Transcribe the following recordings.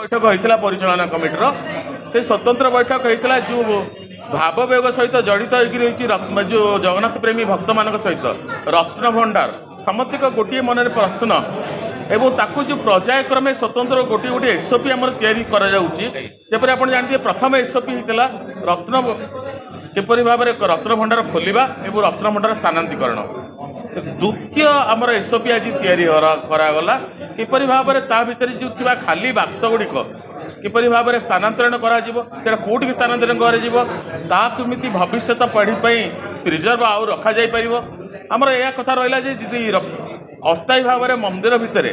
बैठक होता परिचालना कमिटर से स्वतंत्र बैठक होता जो भाववेग सहित जड़ित हो जो जगन्नाथ प्रेमी भक्त मान सहित रत्न भंडार समस्त गोटे मन प्रश्न एवं ताकू जो पर्यायक्रमे स्वतंत्र गोटे गोटे एसओपी आम जपरी आप जानते प्रथम एसओपी होता रत्न किपरि भाव में रत्न भंडार खोलिबा एवं रत्न भंडार स्थानांतरीकरण द्वितीय आमर एसओपी आज करागला किपरि भाव में ता भितर जो थिबा खाली बाक्स गुड़िक किपरि भाव में स्थानांतरण करा कौटी स्थानांतरण करमिति भविष्य पढ़ी प्रिजर्व आउ रखा जाई परिबो। आमर यह कथा रहा जी अस्थायी भाव में मंदिर भितर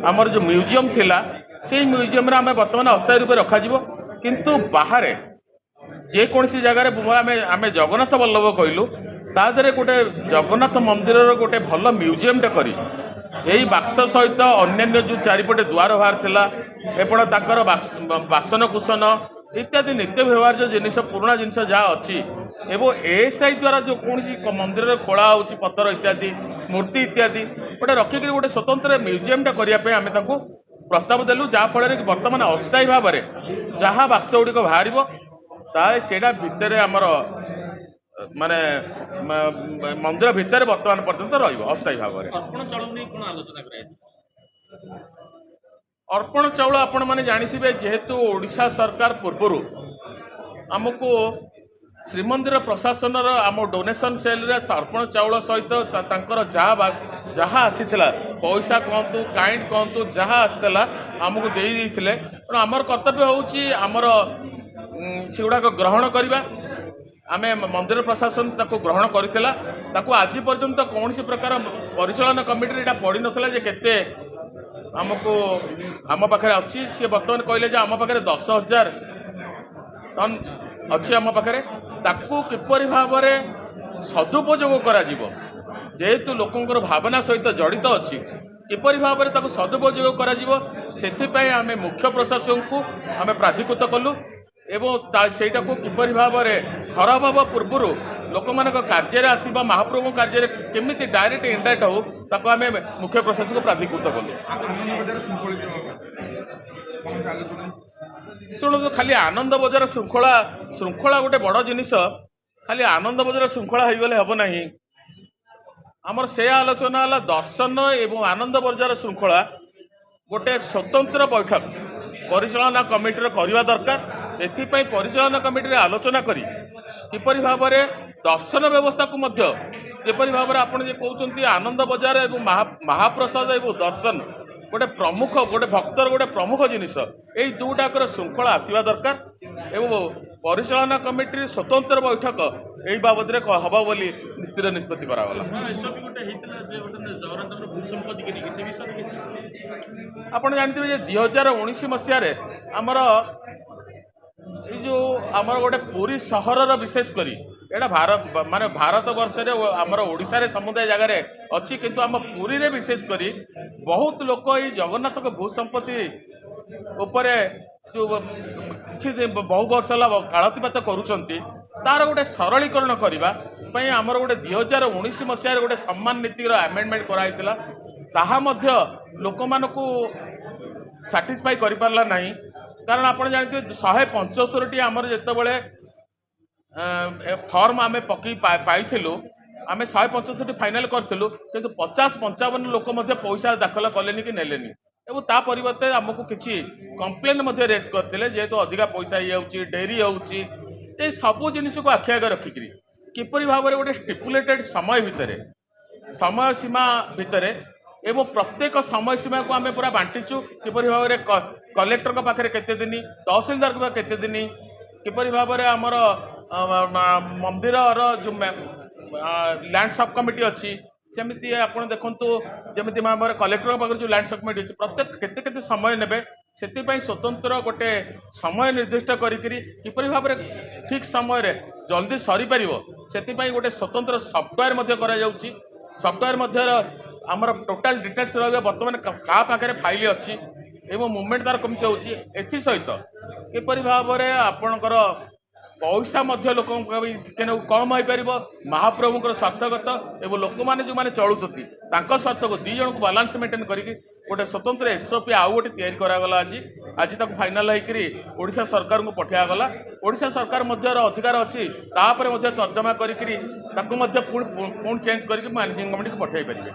आमर जो म्यूजियम थिला से म्यूजियम रे आमे वर्तमान अस्थायी रूप रखा किंतु बाहर जेकोसी जगह आम जगन्नाथ बल्लभ कहलु तादे गोटे जगन्नाथ मंदिर गोटे भल म्यूजियमटे करी यही बाक्स सहित अन्य जो चारिपटे द्वार बाहर थिला एपण ताकर बासन कुसन इत्यादि नित्य व्यवहार जो जिनिस पुराणा जिनिस जहाँ अच्छी एवं एएसआई द्वारा जो कौन मंदिर खोला होची पत्थर इत्यादि मूर्ति इत्यादि गोटे रखिक गोटे स्वतंत्र म्यूजियमटा करने आम प्रस्ताव देलु जहाँफल कि बर्तमान अस्थायी भाव में जहाँ बाक्स गुड़िक बाहर सेटा भितर आमर माने मंदिर भितर बर्तमान पर्यंत रस्थायी भाव में अर्पण चाउल आपण मैंने जानी जेहेतु ओडिशा सरकार पूर्वर आमको श्रीमंदिर प्रशासन आम डोनेशन सेल रे अर्पण चाउल सहित जहाँ आसीथिला पैसा कहतु काइंड कहतु जहाँ आसला आमको देते आमर कर्तव्य होउची आमर सेगुड़ाक ग्रहण करवा आम मंदिर प्रशासन ताको ग्रहण करथिला ताको आज पर्यंत कौन प्रकार परिचालन कमिटी एटा पड़ी नथला जे केते आमको आम पाखे अच्छी सी बर्तमान कहले आम पाखे 10,000 टन अच्छी आम पाखे ताकू किपरि भाव में सदुपयोग करा जेहेतु लोकंर भावना सहित जड़ित अच्छी किपरि भाव में सदुपयोग करा आम मुख्य प्रशासन को आम प्राधिकृत कलु एवं सेटा को किपरि भाव में खराब हवा पूर्व लोक मान कार्य आसवा महाप्रभु कार्य केमिति डायरेक्ट इनडायरेक्ट हो ताको आम मुख्य प्रशासन को प्राधिकृत कलु। शुणु खाली आनंद बजार श्रृंखला श्रृंखला गोटे बड़ जिनिस खाली आनंद बजार श्रृंखला हो गले हम नहीं आमर से आलोचना है दर्शन एवं आनंद बजार श्रृंखला गोटे स्वतंत्र बैठक परिचालना कमिटी करवा दरकार एथिपाई परिचालना कमिटी आलोचना करी किपरि भाव में दर्शन व्यवस्था को जेपरि भाव में आपड़ जे कहते आनंद बजार एवं महाप्रसाद एवं दर्शन गोटे प्रमुख गोटे भक्तर गोटे प्रमुख जिनिस यही दुटाकर श्रृंखला आसवा दरकार एवं परिचालना कमिटी स्वतंत्र बैठक यही बाबद हवा बोली स्थिर निष्पत्ति करागला। आपड़ जानते 2019 मसीह आमर जो आमर गोटे पुरी सहर विशेषकर एटा भारत माने भारत वर्ष आमर ओडिशा रे समुदाय जगार अच्छी किंतु आम पुरी रे विशेषकर बहुत लोक ये जगन्नाथ भू संपत्ति उपर जो किसी बहु वर्ष है कालतीपात करुँच तार गोटे सरलीकरण करने आमर गोटे 2019 मसीह गोटे सम्मान नीतिर आमेंडमेंट कराइला ताहा मध्य लोक मानकू साटिस्फाई कर पारला नहीं कारण आप जानते 175 आमर जितेबाला फर्म आम पकई पाइलु आम 175 फाइनाल करूँ किंतु 50-55 लोक पैसा दाखल कले कि नेले एवं ता परिवर्ते आमको किसी कंप्लेन रेज करते जेहेतु अधिका पैसा हो डेरी होची सबू जिनिस को आखि आगे रखिकी किपरि भाव में गोटे स्टिपुलेटेड समय भितर समय सीमा भितर एवं प्रत्येक समय सीमा को आम पूरा बांटीचु किपरि भाव में कलेक्टर पाखे केते दिन तहसिलदार केते दिन किपरि भाव में आमर मंदिर जो लैंड सब कमिटी अच्छी सेमती आप देखु जमी आम कलेक्टर पाखे जो लैंड सब कमिटी अच्छी प्रत्येक केते केते समय ने से स्वतंत्र गोटे समय निर्दिष्ट किपरि भाव में ठीक समय जल्दी सरी पार से गोटे स्वतंत्र सफ्टवेयर सफ्टवेयर आमर टोटाल डिटेल्स रहा बर्तमान क्या पाखे फाइल अच्छी एवं मुवमेंट तार कमी होती सहित किपरि भाव में आपणकर पैसा लोक कम हो पार महाप्रभुଙ୍କର स्वार्थगत एवं लोक मैंने जो मैंने चलुच्च स्वार्थ को दी जन को बालांस मेंटेन करके गोटे स्वतंत्र एसओपी आउ गोटे तैयारी करागला आज तक फाइनाल होकर सरकार को पठागला ओडिशा सरकार अधिकार अच्छी तर्जमा करके चेंज करके मैनेजिंग कमिटी को पठाई पारे।